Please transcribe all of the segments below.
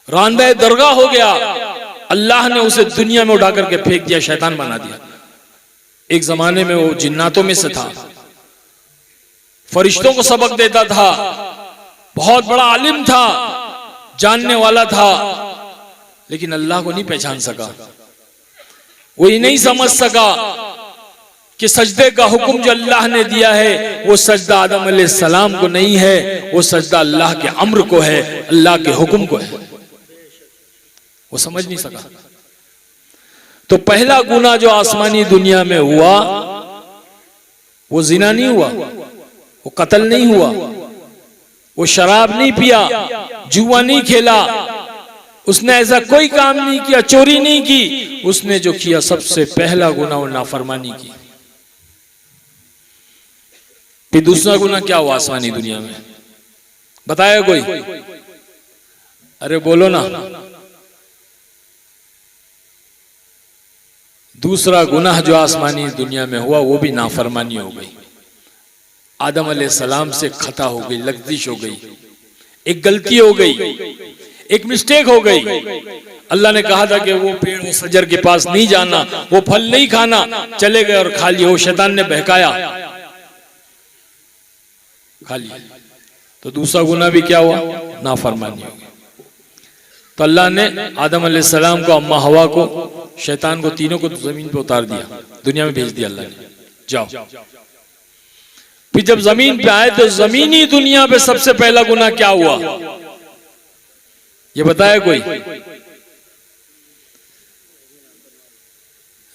रांदे दरगाह हो गया, अल्लाह ने उसे दुनिया में उठा करके फेंक दिया, शैतान बना दिया। एक जमाने में वो जिन्नातों में से था, फरिश्तों को सबक देता था, बहुत बड़ा आलिम था, जानने वाला था, लेकिन अल्लाह को नहीं पहचान सका। वो ये नहीं समझ सका कि सजदे का हुक्म जो अल्लाह ने दिया है वो सजदा आदम अलैहिस्सलाम को नहीं है, वो सजदा अल्लाह के अम्र को है, अल्लाह के हुक्म को है। वो समझ नहीं सका। तो पहला गुनाह जो आसमानी दुनिया में हुआ वो जिना नहीं हुआ, वो कत्ल नहीं हुआ, वो शराब नहीं पिया, जुआ नहीं खेला, उसने ऐसा कोई काम नहीं किया, चोरी नहीं की। उसने जो किया सबसे पहला गुनाह वो नाफरमानी की। फिर दूसरा गुनाह क्या हुआ आसमानी दुनिया में, बताया कोई? अरे बोलो ना। दूसरा गुनाह जो आसमानी दुनिया में हुआ वो भी नाफरमानी हो गई। आदम अलैहिस्सलाम से खता हो गई, लग़ज़िश हो गई, एक गलती हो गई, एक मिस्टेक हो गई। अल्लाह ने कहा था कि वो पेड़, वो सजर के पास नहीं जाना, वो फल नहीं खाना, चले गए और खा लिया। वो शैतान ने बहकाया, खा लिया। तो दूसरा गुनाह भी क्या हुआ? नाफरमानी हो गई। तो अल्लाह ने आदम अलैहिस्सलाम को, अम्मा हवा को, शैतान को, तीनों को जमीन पे उतार दिया, दुनिया में भेज दिया अल्लाह ने, जाओ। फिर जब जमीन पे आए तो जमीनी दुनिया पे सबसे पहला गुनाह क्या हुआ, ये बताया कोई?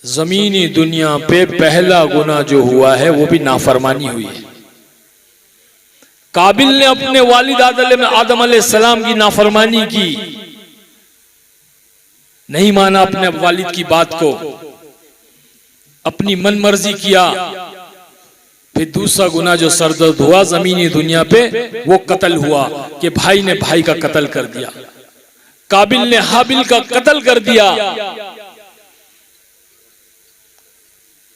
जमीनी दुनिया पे पहला गुनाह जो हुआ है वो भी नाफरमानी हुई है। काबिल ने अपने वालिद आदम अलैहिस्सलाम की नाफरमानी की, नहीं माना अपने वालिद की बात को, अपनी मन मर्जी किया। फिर दूसरा गुनाह जो सरदर्द हुआ जमीनी दुनिया पे वो कत्ल हुआ कि भाई ने भाई का कत्ल कर दिया, काबिल ने हाबिल का कत्ल कर दिया।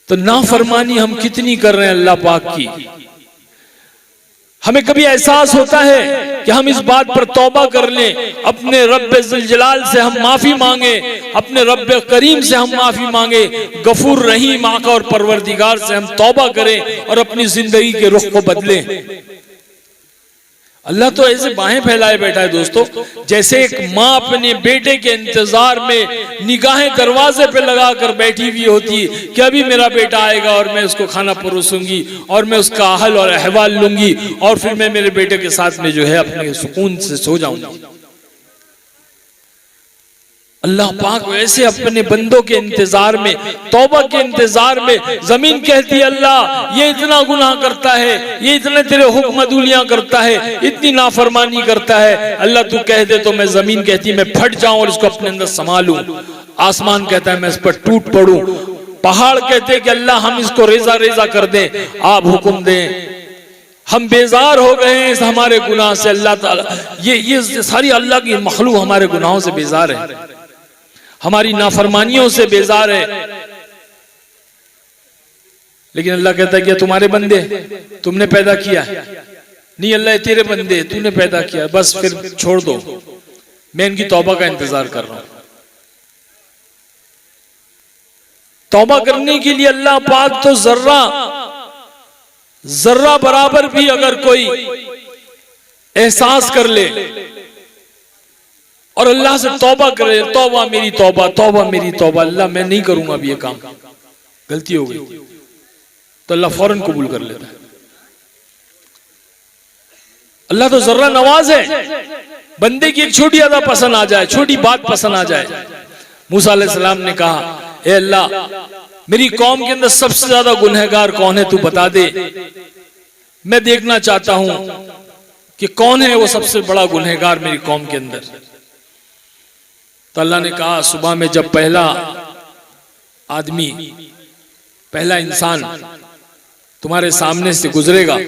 तो नाफरमानी हम कितनी कर रहे हैं अल्लाह पाक की। हमें कभी एहसास होता है कि हम इस बात पर तौबा कर लें, अपने रब्बे ज़ुल जलाल से हम माफी मांगे, अपने रब्बे करीम से हम माफी मांगे, गफूर रहीम आका और परवरदिगार से हम तौबा करें और अपनी जिंदगी के रुख को बदलें। अल्लाह तो ऐसे बाहें फैलाए बैठा है दोस्तों, जैसे एक माँ अपने बेटे के इंतजार में निगाहें दरवाजे पे लगा कर बैठी हुई होती है कि अभी मेरा बेटा आएगा और मैं उसको खाना परोसूंगी और मैं उसका अहल और अहवाल लूंगी और फिर मैं मेरे बेटे के साथ में जो है अपने सुकून से सो जाऊंगी। अल्लाह पाक वैसे अपने बंदों के इंतजार में, तौबा के इंतजार में, जमीन कहती है अल्लाह ये इतना गुनाह करता है, ये इतने तेरे हुक्म अदूलियां करता है, इतनी नाफरमानी करता है, अल्लाह तू कह दे तो मैं, जमीन कहती है मैं फट जाऊं और इसको अपने अंदर संभालूं, आसमान कहता है मैं इस पर टूट पड़ूं, पहाड़ कहते हैं कि अल्लाह हम इसको रेजा रेजा कर दें, आप हुक्म दें। हम बेजार हो गए हैं इस हमारे गुनाह से। अल्लाह ताला ये सारी अल्लाह की मखलूक हमारे गुनाहों से बेजार है, हमारी नाफरमानियों से बेजार है। लेकिन अल्लाह कहता है कि तुम्हारे बंदे, तुमने पैदा किया है। नहीं अल्लाह तेरे बंदे, तूने पैदा किया, बस फिर छोड़ दो, मैं इनकी तौबा का इंतजार कर रहा हूं। तौबा करने के लिए अल्लाह पाक तो जर्रा बराबर भी अगर कोई एहसास कर ले और अल्लाह से तौबा करे, तौबा मेरी तौबा, तौबा मेरी तौबा, अल्लाह मैं नहीं करूंगा अब ये काम, गलती हो गई, तो अल्लाह फौरन कबूल कर लेता है। अल्लाह तो जर्रा नवाज है, बंदे की एक छोटी अदा पसंद आ जाए, छोटी बात पसंद आ जाए। मूसा अलैहिस्सलाम ने कहा ए अल्लाह मेरी कौम के अंदर सबसे ज्यादा गुनहगार कौन है, तू बता दे, मैं देखना चाहता हूं कि कौन है वो सबसे बड़ा गुनहगार मेरी कौम के अंदर। तो अल्लाह ने कहा सुबह में जब पहला आदमी, पहला इंसान तुम्हारे सामने से गुजरेगा,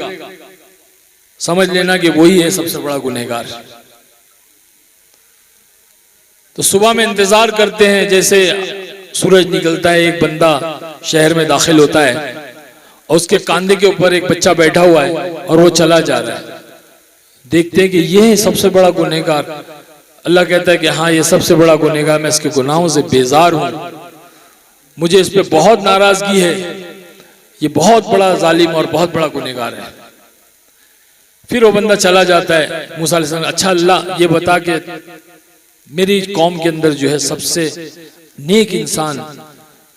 समझ लेना कि वही है सबसे बड़ा गुनहगार। तो सुबह में इंतजार करते हैं, जैसे सूरज निकलता है, एक बंदा शहर में दाखिल होता है और उसके कंधे के ऊपर एक बच्चा बैठा हुआ है और वो चला जा रहा है। देखते हैं कि ये है सबसे बड़ा गुनहगार। अल्लाह कहता है कि हाँ ये सबसे बड़ा गुनहगार, मैं इसके गुनाहों से बेजार हूं, मुझे इस पे बहुत नाराजगी है, ये बहुत बड़ा जालिम और बहुत बड़ा गुनहगार है। फिर वो बंदा चला जाता है। मूसा अलैहिस्सलाम, अच्छा अल्लाह ये बता के मेरी कौम के अंदर जो है सबसे नेक इंसान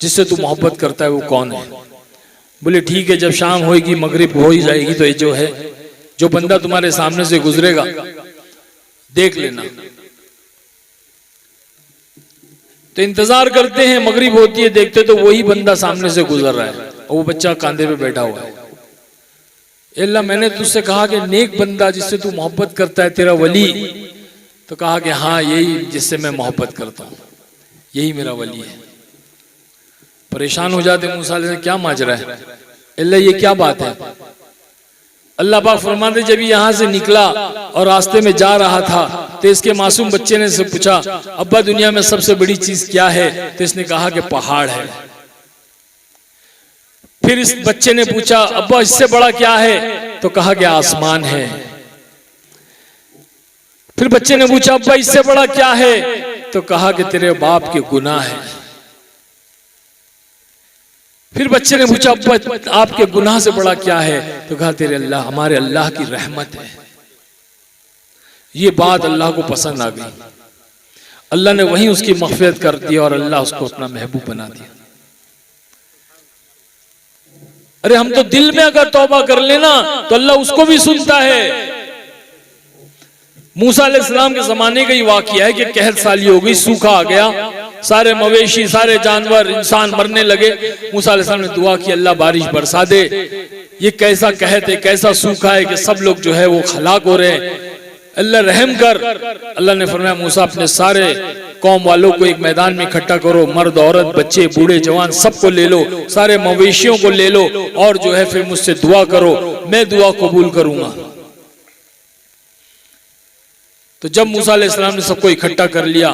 जिससे तू मोहब्बत करता है वो कौन है? बोले ठीक है, जब शाम होगी, मगरिब हो ही जाएगी, तो ये जो है जो बंदा तुम्हारे सामने से गुजरेगा देख लेना। तो इंतजार करते हैं, मगरिब होती है, देखते तो वही बंदा सामने से गुजर रहा है और वो बच्चा कांधे पे बैठा हुआ है। अल्लाह मैंने तुझसे कहा कि नेक बंदा जिससे तू मोहब्बत करता है तेरा वली, तो कहा कि हाँ यही जिससे मैं मोहब्बत करता हूं, यही मेरा वली है। परेशान हो जाते मूसा अलैहिस्सलाम, क्या माजरा है अल्लाह, ये क्या बात है? अल्लाह पाक फरमाते जब यहां से निकला और रास्ते में जा रहा था तो इसके मासूम बच्चे ने से पूछा, अब्बा दुनिया में सबसे बड़ी चीज क्या है? तो इसने कहा कि पहाड़ है। फिर इस बच्चे ने पूछा, अब्बा इससे बड़ा क्या है? तो कहा कि आसमान है। फिर बच्चे ने पूछा, अब्बा इससे बड़ा क्या है? तो कहा कि तेरे बाप के गुनाह है। फिर बच्चे ने पूछा, अब्बा आपके गुनाह से बड़ा क्या है? तो कहा तेरे अल्लाह, हमारे अल्लाह की रहमत है। ये बात अल्लाह को पसंद आ गई, अल्लाह ने वहीं उसकी मग़फ़िरत कर दी और अल्लाह उसको अपना महबूब बना दिया। अरे हम तो दिल में अगर तौबा कर लेना तो अल्लाह उसको भी सुनता है। मूसा अलैहिस्सलाम के जमाने का ही वाक़िया है कि कहत साली हो गई, सूखा आ गया, सारे मवेशी, सारे जानवर, इंसान मरने लगे। मूसा अलैहिस्सलाम ने दुआ की, अल्लाह बारिश बरसा दे। ये कैसा कहत है, कैसा सूखा है कि सब लोग जो है वो हलाक हो रहे हैं, अल्लाह रहम कर। अल्लाह ने फरमाया, मूसा अपने सारे कौम वालों को एक मैदान में इकट्ठा करो, मर्द औरत बच्चे बूढ़े जवान सबको ले लो, सारे मवेशियों को ले लो और जो है फिर मुझसे दुआ करो, मैं दुआ कबूल करूंगा। तो जब मूसा अलैहिस्सलाम ने सबको इकट्ठा कर लिया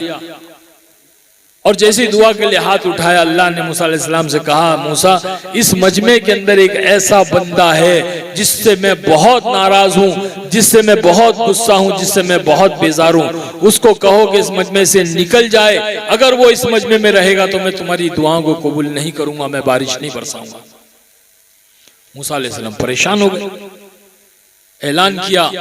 और जैसे ही दुआ के लिए हाथ उठाया, अल्लाह ने मूसा अलैहिस्सलाम से कहा, मूसा इस मजमे के अंदर एक ऐसा बंदा है जिससे मैं बहुत नाराज हूं, जिससे मैं बहुत गुस्सा हूं, जिससे मैं बहुत बेजार हूं, उसको कहो कि इस मजमे से निकल जाए। अगर वो इस मजमे में रहेगा तो मैं तुम्हारी दुआओं को कबूल नहीं करूंगा, मैं बारिश नहीं बरसाऊंगा। मूसा अलैहिस्सलाम परेशान हो गए, ऐलान किया,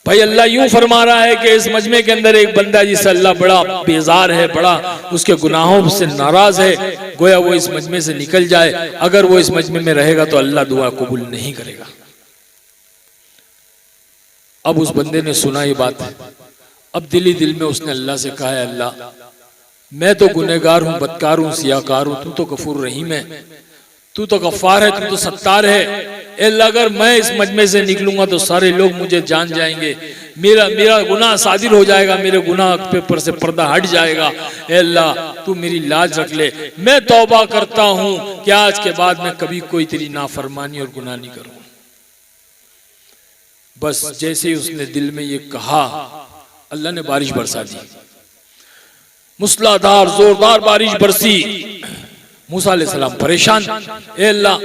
भाई अल्लाह यूं फरमा रहा है कि इस मजमे के अंदर एक बंदा जिससे अल्लाह बड़ा बेजार है, बड़ा उसके गुनाहों से नाराज है, गोया वो इस मजमे से निकल जाए। अगर वो इस मजमे में रहेगा तो अल्लाह दुआ कबूल नहीं करेगा। अब उस बंदे ने सुना ये बात, अब दिल ही दिल में उसने अल्लाह से कहा, अल्लाह मैं तो गुनहगार हूं, बदकार हूं, सियाकार हूं, तू तो गफूर रहीम है, तू तो गफ्फार है, तू तो सत्तार है। अल्लाह अगर मैं इस मजमे से निकलूंगा तो सारे लोग मुझे जान जाएंगे, मेरा गुनाह सादिर हो जाएगा, मेरे गुनाह पे पर से पर्दा हट जाएगा। अल्लाह तू मेरी लाज रख ले, मैं तौबा करता हूं कि आज के बाद मैं कभी कोई तेरी नाफरमानी और गुनाह नहीं करूंगा। बस जैसे ही उसने दिल में ये कहा, अल्लाह ने बारिश बरसा दी, मूसलाधार जोरदार बारिश बरसी। मूसा अलैहिस्सलाम परेशान, ए अल्लाह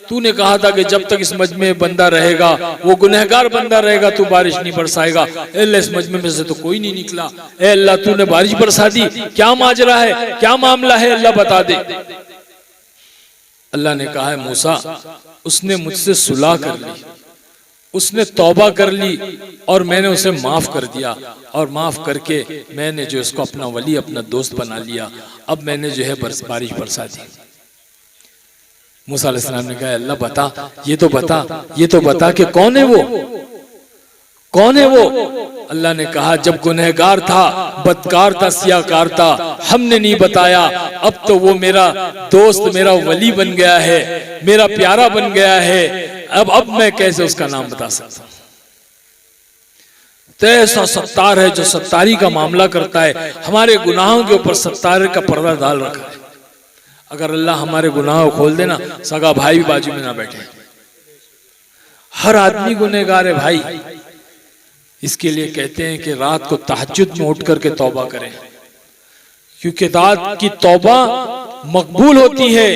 तूने कहा था कि जब तक इस मजमे में बंदा रहेगा, वो गुनहगार बंदा रहेगा, तू बारिश नहीं बरसाएगा। अल्लाह इस मजमे में से तो कोई नहीं निकला, ए अल्लाह तूने बारिश बरसा दी, क्या माजरा है, क्या मामला है, अल्लाह बता दे। अल्लाह ने कहा है, मूसा उसने मुझसे सुलह कर ली, उसने तौबा कर ली और मैंने उसे माफ कर दिया, और माफ करके मैंने जो इसको अपना वली, अपना दोस्त बना लिया। अब मैंने जो है बारिश बरसा दी। मूसा अलैहिस्सलाम ने कहा, अल्लाह बता, ये तो बता, ये तो बता कि कौन है वो, कौन है वो? अल्लाह ने कहा, जब गुनहगार था, बदकार था, सियाकार था, हमने नहीं बताया, अब तो वो मेरा दोस्त, मेरा वली बन गया है, मेरा प्यारा बन गया है। अब मैं कैसे उसका नाम बता सकता हूं? तो ऐसा सत्तार है जो सत्तारी का मामला करता है, हमारे गुनाहों के ऊपर सत्तार का पर्दा डाल रखा है। अगर अल्लाह हमारे गुनाहों को खोल देना, सगा भाई भी बाजू में ना बैठे। हर आदमी गुनहगार है भाई। इसके लिए कहते हैं कि रात को तहज्जुद में उठ करके तौबा करें, क्योंकि रात की तौबा मकबूल होती है।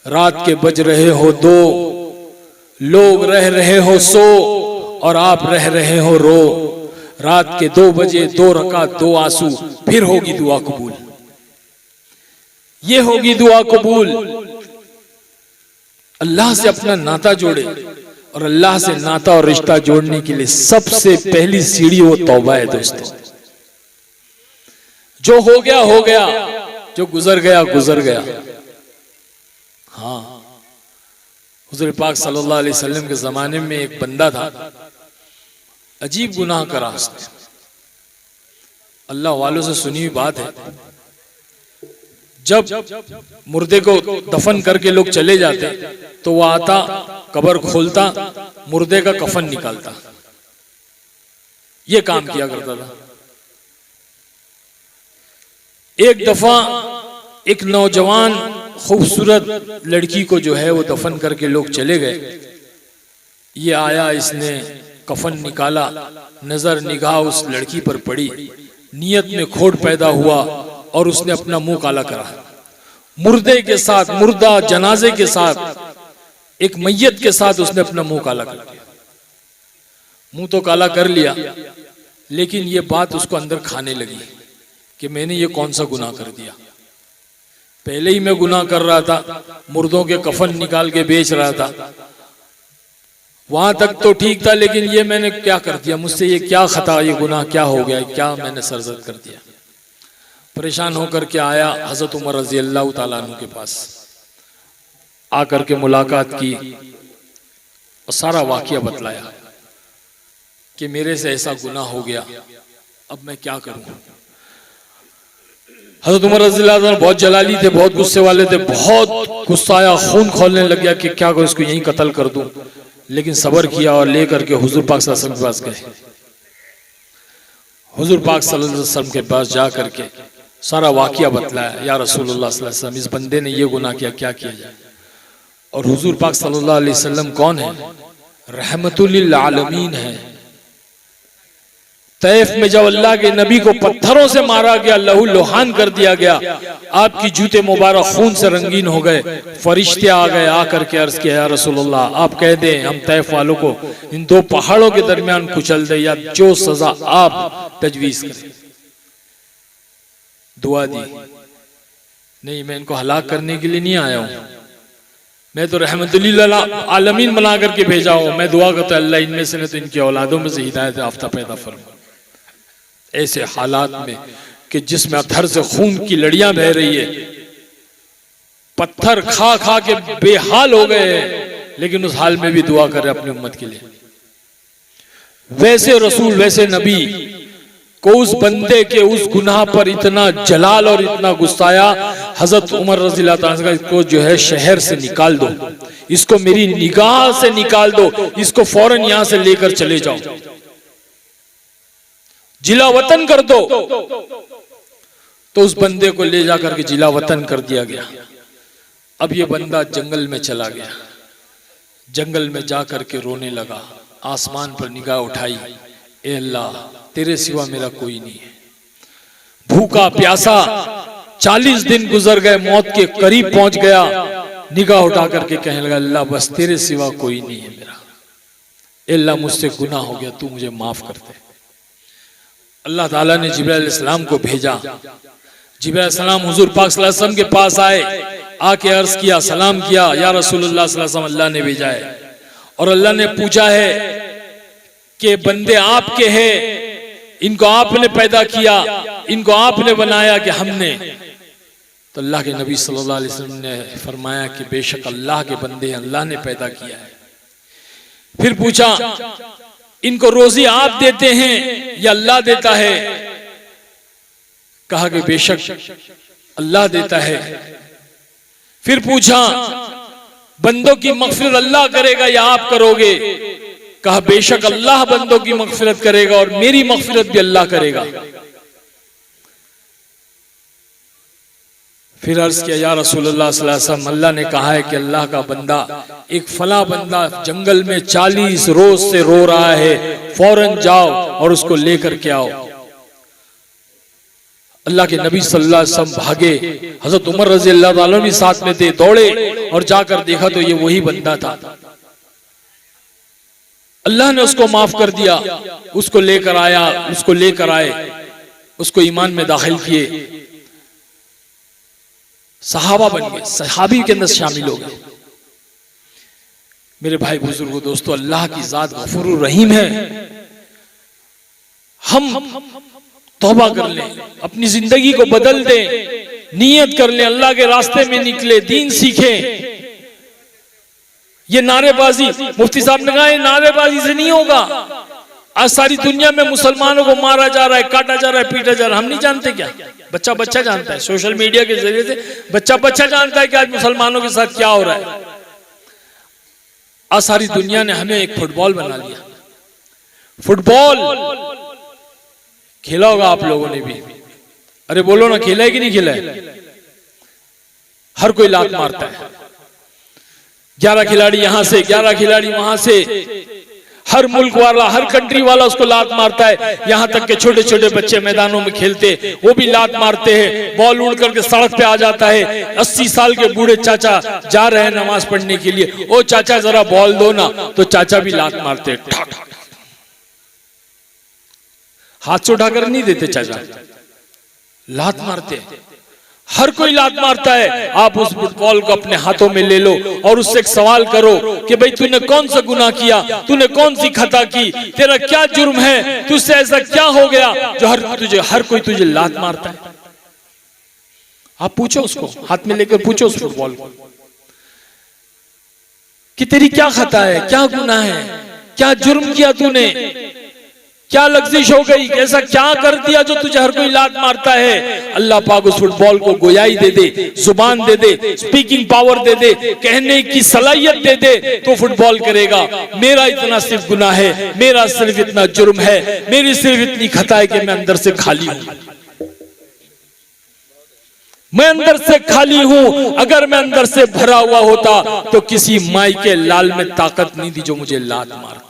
रात के बज रहे हो 2, लोग रह रहे हो सो, और आप रह रहे हो रो। रात के 2 बजे 2 रकात 2 आंसू, फिर होगी दुआ कबूल। ये होगी दुआ कबूल। अल्लाह से अपना नाता जोड़े, और अल्लाह से नाता और रिश्ता जोड़ने के लिए सबसे पहली सीढ़ी वो तौबा है दोस्तों। जो हो गया हो गया, जो गुजर गया गुजर गया। हाँ, हुजूर पाक सल्लल्लाहु अलैहि वसल्लम के जमाने में एक बंदा था, अजीब गुनाह करा उसने। अल्लाह वालों से सुनी हुई बात है, जब मुर्दे को दफन करके लोग चले जाते तो वह आता, कब्र खोलता, मुर्दे का कफन निकालता। ये काम किया करता था। एक दफा एक नौजवान खूबसूरत लड़की को जो है वो दफन करके लोग चले गए। ये आया, इसने कफन निकाला, नजर निगाह उस लड़की पर पड़ी, नियत में खोट पैदा हुआ और उसने अपना मुंह काला करा। मुर्दे के साथ, मुर्दा जनाजे के साथ, एक मैयत के साथ उसने अपना मुंह काला कर दिया। मुंह तो काला कर लिया, लेकिन ये बात उसको अंदर खाने लगी कि मैंने ये कौन सा गुनाह कर दिया। पहले ही मैं गुनाह कर रहा था, मुर्दों के कफन निकाल के बेच रहा था, वहां तक तो ठीक था, लेकिन ये मैंने क्या कर दिया, मुझसे ये क्या खता, ये गुनाह क्या हो गया, क्या मैंने सरजद कर दिया। परेशान होकर के आया हजरत उमर रजी अल्लाह ताला अन्हु के पास, आकर के मुलाकात की और सारा वाकया बतलाया कि मेरे से ऐसा गुनाह हो गया, अब मैं क्या करूं। हजरत उमर रजी अल्लाह ताला बहुत जलाली थे, बहुत गुस्से वाले थे, बहुत गुस्सा आया, खून खोलने लग गया कि क्या करूं, इसको यहीं कत्ल कर दूं। लेकिन सब्र किया और लेकर के हुजूर पाक सल्लल्लाहु अलैहि वसल्लम के पास गए। हुजूर पाक सल्लल्लाहु अलैहि वसल्लम के पास जा करके सारा वाकया बतलाया, या रसूलुल्लाह सल्लल्लाहु अलैहि वसल्लम, इस बंदे ने ये गुनाह किया, क्या किया जाए। और हुजूर पाक सल्लल्लाहु अलैहि वसल्लम कौन है? रहमतुल लिल आलमीन है। तैफ में जब अल्लाह के नबी को पत्थरों से मारा गया, लहू लोहान कर दिया गया, आपकी जूते मुबारक खून से रंगीन हो गए, फरिश्ते आ गए, आकर के अर्ज किया, या रसूलुल्लाह आप कह दें हम तैफ वालों को इन 2 पहाड़ों के दरमियान कुचल दे, या जो सजा आप तजवीज करें। दुआ दी, नहीं मैं इनको हलाक करने के लिए नहीं आया हूं, मैं तो रहमतुल लिल आलमीन बना करके भेजा हूं। मैं दुआ करता अल्लाह इनमें से नहीं तो इनकी औलादों में से हिदायत याफ्ता पैदा फरमा। ऐसे हालात में कि जिसमें अथर से खून की लड़ियां बह रही है, पत्थर खा खा के बेहाल हो गए, लेकिन उस हाल में भी दुआ कर रहे अपनी उम्मत के लिए। वैसे रसूल, वैसे नबी को उस बंदे के उस गुनाह पर इतना जलाल और इतना गुस्सा आया, हजरत उमर रज़ी अल्लाह ताला को जो है शहर से निकाल दो, इसको मेरी निगाह से निकाल दो, इसको फौरन यहां से लेकर चले जाओ, जिला वतन कर दो। तो उस बंदे को ले जाकर के जिला वतन कर दिया गया। अब ये बंदा जंगल में चला गया, जंगल में जाकर के रोने लगा, आसमान पर निगाह उठाई, ए अल्लाह तेरे सिवा मेरा कोई नहीं है। भूखा प्यासा 40 दिन गुजर गए, मौत के करीब पहुंच गया, निगाह उठा करके कहने लगा अल्लाह बस तेरे सिवा कोई नहीं है मेरा, अल्लाह मुझसे गुनाह हो गया, तू मुझे माफ कर दे। अल्लाह ताला ने जिब्राइल अलैहिस्सलाम को भेजा। जिब्राइल अलैहिस्सलाम हुजूर पाक सल्लल्लाहु अलैहि वसल्लम के पास आए, आके अर्ज किया, सलाम किया, या रसूलुल्लाह सल्लल्लाहु अलैहि वसल्लम अल्लाह ने भेजा है और अल्लाह ने पूछा है कि बंदे आपके हैं, इनको आपने पैदा किया, इनको आपने बनाया कि हमने? तो अल्लाह के नबी सल्लल्लाहु अलैहि वसल्लम ने फरमाया कि बेशक अल्लाह के बंदे अल्लाह ने पैदा किया है। फिर पूछा इनको रोजी आप देते हैं या अल्लाह देता है? कहा कि बेशक अल्लाह देता है। फिर पूछा बंदों की मगफिरत अल्लाह करेगा या आप करोगे? कहा बेशक अल्लाह बंदों की मगफिरत करेगा और मेरी मगफिरत भी अल्लाह करेगा। फिर अर्ज किया या रसूलुल्लाह सल्लल्लाहु अलैहि वसल्लम, अल्लाह ने कहा है कि अल्लाह का बंदा, एक फला बंदा जंगल में 40 रोज से रो रहा है, फौरन जाओ और उसको लेकर के आओ। अल्लाह के नबी सल्लल्लाहु अलैहि वसल्लम भागे, हजरत उमर रज़ी अल्लाह ताला भी साथ में थे, दौड़े और जाकर देखा तो ये वही बंदा था। अल्लाह ने उसको माफ कर दिया, उसको लेकर आए, उसको ईमान में दाखिल किए, सहाबा बन गए, सहाबी के अंदर शामिल हो गए। मेरे भाई बुजुर्गों दोस्तों, अल्लाह की जात गफूरुर रहीम है। हम तौबा कर लें, अपनी जिंदगी को बदल दें, नियत कर लें, अल्लाह के रास्ते में निकले, दीन सीखें। ये नारेबाजी, मुफ्ती साहब ने कहा, ये नारेबाजी से नहीं होगा। आज सारी दुनिया में मुसलमानों को मारा जा रहा है, काटा जा रहा है, पीटा जा रहा है। हम नहीं जानते क्या? बच्चा बच्चा जानता है, सोशल मीडिया के जरिए से बच्चा बच्चा जानता है कि आज मुसलमानों के साथ क्या हो रहा है। आज सारी दुनिया ने हमें एक फुटबॉल बना लिया। फुटबॉल खेला होगा आप लोगों ने भी, अरे बोलो ना, खेला है कि नहीं खेला है? हर कोई लात मारता है, 11 खिलाड़ी यहां से, 11 खिलाड़ी वहां से, हर मुल्क वाला, हर कंट्री वाला उसको लात मारता है। यहां तक के छोटे छोटे बच्चे मैदानों में खेलते, वो भी लात मारते हैं। बॉल उड़ करके सड़क पे आ जाता है। 80 साल के बूढ़े चाचा जा रहे हैं नमाज पढ़ने के लिए, ओ चाचा जरा बॉल दो ना, तो चाचा भी लात मारते हैं। हाथ से उठाकर नहीं देते चाचा, लात मारते हैं। हर कोई लात मारता है। आप उस फुटबॉल को अपने हाथों में ले लो और उससे एक सवाल करो कि भाई तूने कौन सा गुनाह किया, तूने कौन सी खता की, तेरा क्या जुर्म है, तुझसे ऐसा क्या हो गया जो हर कोई तुझे लात मारता है। आप पूछो उसको, हाथ में लेकर पूछो उस फुटबॉल को कि तेरी क्या खता है, क्या गुनाह है, क्या जुर्म किया तूने, क्या लग्जिश हो गई, ऐसा क्या कर दिया जो तुझे हर कोई लात मारता है। अल्लाह पाक उस फुटबॉल को गोयाई दे दे, जुबान दे दे, स्पीकिंग पावर दे दे, कहने की सलाहियत दे दे, तो फुटबॉल करेगा मेरा इतना सिर्फ गुनाह है, मेरा सिर्फ इतना जुर्म है, मेरी सिर्फ इतनी खता है कि मैं अंदर से खाली हूं, मैं अंदर से खाली हूं। अगर मैं अंदर से भरा हुआ होता तो किसी माई के लाल में ताकत नहीं थी जो मुझे लात मारता।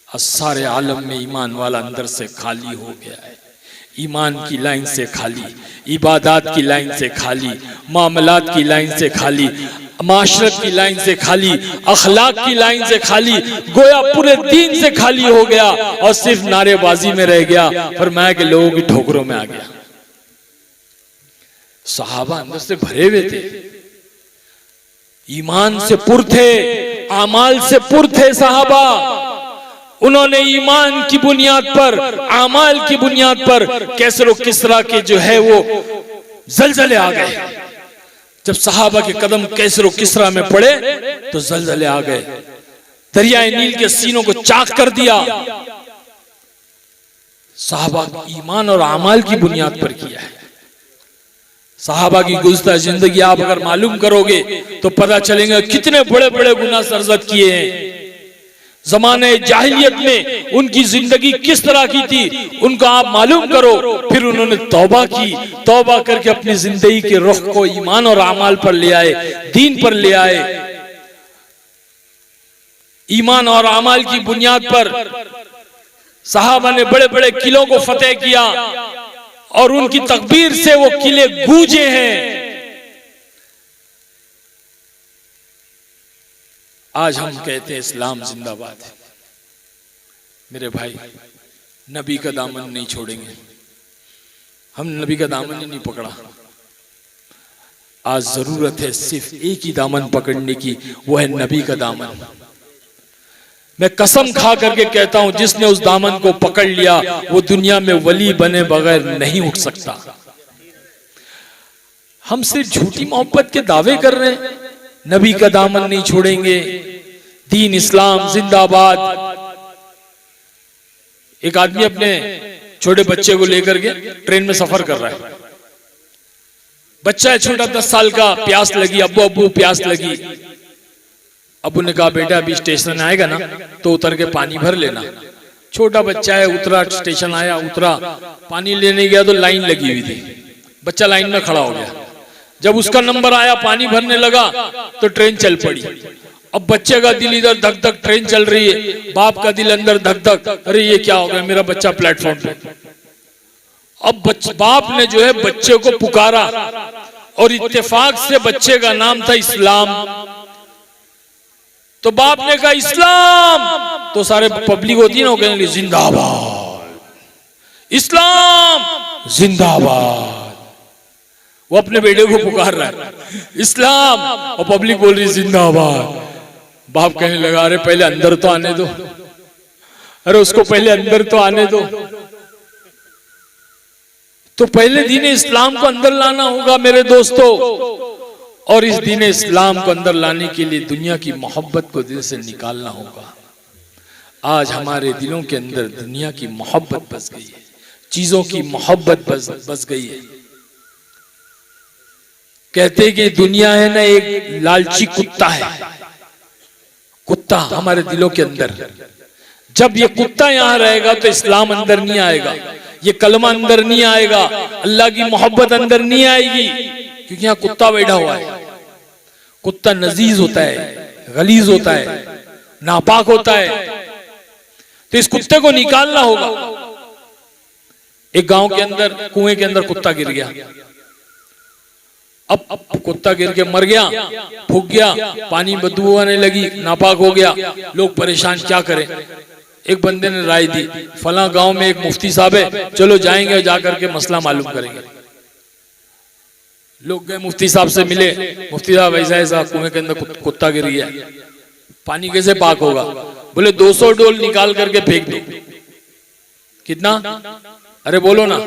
सारे आलम में ईमान वाला अंदर से खाली हो गया है। ईमान की लाइन से खाली, इबादत की लाइन से खाली, मामलात की लाइन से खाली, माशरत की लाइन से खाली, अखलाक की लाइन से खाली, गोया पूरे दीन से खाली हो गया और सिर्फ नारेबाजी में रह गया, फरमाया कि लोगों की ठोकरों में आ गया। सहाबा अंदर से भरे हुए थे, ईमान से पुर थे, आमाल से पुर थे सहाबा। उन्होंने ईमान की बुनियाद पर, आमाल की बुनियाद पर कैसर व किसरा के जो है वो जलजले आ गए। जब सहाबा के कदम कैसर व किसरा में पड़े तो जलजले आ गए, दरियाए नील के सीनों को चाक कर दिया। सहाबा ईमान और आमाल की बुनियाद पर किया है। सहाबा की गुज़श्ता जिंदगी आप अगर मालूम करोगे तो पता चलेगा कितने बड़े बड़े गुनाह सरजद किए हैं। ज़माने जाहिलियत में उनकी जिंदगी किस तरह की थी उनको आप मालूम करो। फिर उन्होंने तौबा की, तौबा करके अपनी जिंदगी के रुख को ईमान और अमाल पर ले आए, दीन पर ले आए। ईमान और अमाल की बुनियाद पर सहाबा ने बड़े बड़े किलों को फतेह किया और उनकी तकबीर से वो किले गूंजे हैं। आज हम कहते हैं इस्लाम जिंदाबाद है। मेरे भाई, नबी का दामन नहीं छोड़ेंगे, हम नबी का दामन ही नहीं पकड़ा। आज जरूरत है सिर्फ एक ही दामन पकड़ने की, वो है नबी का दामन। मैं कसम खा करके कहता हूं, जिसने उस दामन को पकड़ लिया वो दुनिया में वली बने बगैर नहीं उठ सकता। हम सिर्फ झूठी मोहब्बत के दावे कर रहे हैं, नबी का दामन नहीं छोड़ेंगे, दीन इस्लाम जिंदाबाद। एक आदमी अपने छोटे बच्चे को लेकर के ट्रेन में सफर कर रहा है। बच्चा है छोटा, 10 साल का, प्यास लगी, अब्बू प्यास लगी। अब्बू ने कहा बेटा अभी स्टेशन आएगा ना तो उतर के पानी भर लेना। छोटा बच्चा है, उतरा, स्टेशन आया, उतरा, पानी लेने गया तो लाइन लगी हुई थी। बच्चा लाइन में खड़ा हो गया। जब उसका नंबर आया, पानी भरने लगा तो ट्रेन चल पड़ी। अब बच्चे का दिल इधर धक धक, ट्रेन चल रही है, बाप का दिल अंदर धक धक, अरे ये क्या हो गया, मेरा बच्चा प्लेटफॉर्म पे। अब बाप ने जो है बच्चे को पुकारा और इत्तेफाक से बच्चे का नाम था इस्लाम। तो बाप ने कहा इस्लाम, तो सारे पब्लिक होती है ना, वो कहने लगी जिंदाबाद, इस्लाम जिंदाबाद। वो अपने बेटे को पुकार रहा है इस्लाम, और पब्लिक बोल रही जिंदाबाद। बाप कहने लगा अरे पहले अंदर तो आने दो, अरे उसको पहले अंदर तो आने दो। तो पहले दीन इस्लाम को अंदर लाना होगा मेरे दोस्तों, और इस दीन इस्लाम को अंदर लाने के लिए दुनिया की मोहब्बत को दिल से निकालना होगा। आज हमारे दिलों के अंदर दुनिया की मोहब्बत बस गई है, चीजों की मोहब्बत बस गई है। कहते कि दुनिया है ना एक लालची कुत्ता है, कुत्ता हमारे दिलों के अंदर। जब ये कुत्ता यहां रहेगा तो इस्लाम अंदर नहीं आएगा, ये कलमा अंदर नहीं आएगा, अल्लाह की मोहब्बत अंदर नहीं आएगी, क्योंकि यहाँ कुत्ता बैठा हुआ है। कुत्ता नजीज होता है, गलीज होता है, नापाक होता है। तो इस कुत्ते को निकालना होगा। एक गांव के अंदर कुएं के अंदर कुत्ता गिर गया। अब कुत्ता गिर के मर गया, फूक गया, पानी बदबू आने लगी, नापाक हो गया, लोग परेशान क्या करें। एक बंदे ने राय दी, फला गांव में एक मुफ्ती साहब है, चलो जाएंगे, जाकर के मसला मालूम करेंगे। लोग गए, मुफ्ती साहब से मिले, मुफ्ती साहब ऐसा ऐसा कुएं के अंदर कुत्ता गिर गया, पानी कैसे पाक होगा? बोले 200 डोल निकाल करके फेंक दो। कितना? अरे बोलो ना।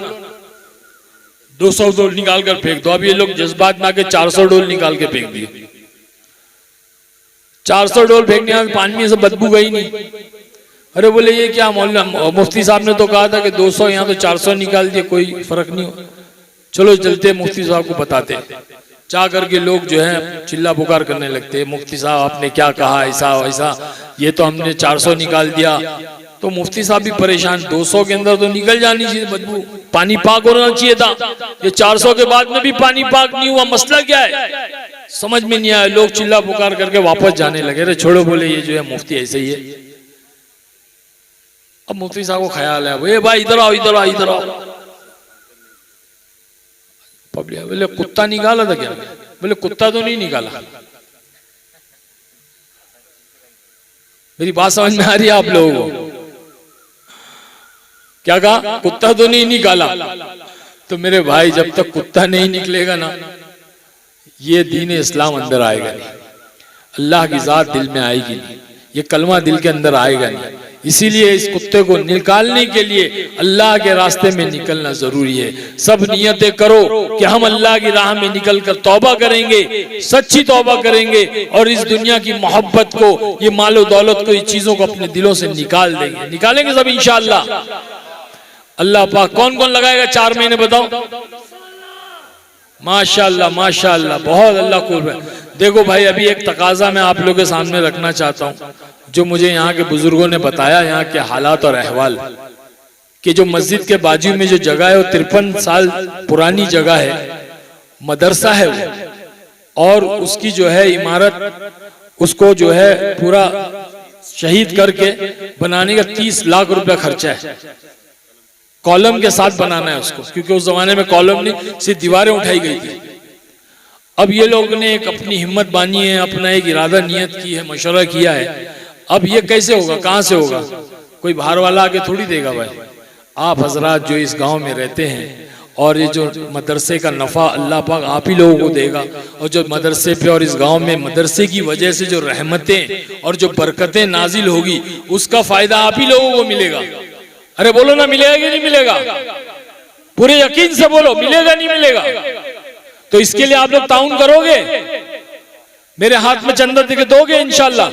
200 डोल निकाल कर फेंक दो। अब ये लोग जज्बात में आके 400 डोल निकाल के फेंक दिए। 400 डोल फेंकने में पानी में से बदबू गई नहीं। अरे बोले ये क्या मौलाना, मुफ्ती साहब ने तो कहा था कि 200, यहाँ तो 400 निकाल दिए, कोई फर्क नहीं हो। चलो चलते मुफ्ती साहब को बताते। जा करके लोग जो है चिल्ला पुकार करने लगते, मुफ्ती साहब आपने क्या कहा, ऐसा ऐसा, ये तो हमने 400 निकाल दिया। तो मुफ्ती साहब भी परेशान, 200 के अंदर तो निकल जानी चाहिए बदबू, पानी पाक होना चाहिए था, ये 400 के बाद में भी पानी पाक नहीं हुआ, मसला क्या है? समझ में नहीं आया। लोग चिल्ला पुकार करके वापस जाने लगे। अरे छोड़ो, बोले ये जो है मुफ्ती ऐसे ही है। अब मुफ्ती साहब को ख्याल है, भाई भाई इधर आओ, इधर आओ, इधर आओ। पब्लिक बोले कुत्ता निकाला था क्या? बोले कुत्ता तो नहीं निकाला। मेरी बात समझ में आ रही है आप लोगों को? क्या कहा? कुत्ता तो नहीं निकाला। तो मेरे भाई जब तक कुत्ता नहीं निकलेगा ना, ये दीन इस्लाम अंदर आएगा नहीं, अल्लाह की जात दिल में आएगी नहीं, ये कलमा दिल के अंदर आएगा नहीं। इसीलिए इस कुत्ते को निकालने के लिए अल्लाह के रास्ते में निकलना जरूरी है। सब नियतें करो कि हम अल्लाह की राह में निकलकर तौबा करेंगे, सच्ची तौबा करेंगे, और इस दुनिया की मोहब्बत को, ये मालो दौलत को, ये चीजों को अपने दिलों से निकाल देंगे। निकालेंगे सब इंशाअल्लाह। अल्लाह पाक कौन कौन लगाएगा 4 महीने बताओ? माशाअल्लाह माशाअल्लाह, बहुत अल्लाह कुर्ब है। देखो भाई, अभी एक तकाजा मैं आप लोगों के सामने रखना चाहता हूँ, जो मुझे यहाँ के बुजुर्गों ने बताया, यहाँ के हालात और अहवाल, कि जो मस्जिद के बाजू में जो जगह है वो 53 साल पुरानी जगह है, मदरसा है वो, और उसकी जो है इमारत, उसको जो है पूरा शहीद करके बनाने का 30 लाख रुपया खर्चा है। कॉलम के साथ बनाना है उसको, क्योंकि उस जमाने में कॉलम नहीं, सिर्फ दीवारें उठाई गई थी। अब ये लोग ने एक अपनी हिम्मत बानी है, अपना एक इरादा नियत की है, मशवरा किया है। अब ये कैसे होगा, कहाँ से होगा? कोई बाहर वाला आके थोड़ी देगा भाई। आप हजरात जो इस गांव में रहते हैं, और ये जो मदरसे का नफा अल्लाह पाक आप ही लोगों को देगा, और जो मदरसे पे और इस गांव में मदरसे की वजह से जो रहमतें और जो बरकतें नाजिल होगी, उसका फायदा आप ही लोगों को मिलेगा। अरे बोलो ना, मिलेगा कि नहीं मिलेगा? पूरे यकीन से बोलो, मिलेगा नहीं मिलेगा? तो इसके लिए आप लोग ताउन करोगे, मेरे हाथ में चंदा देके दोगे इंशाअल्लाह।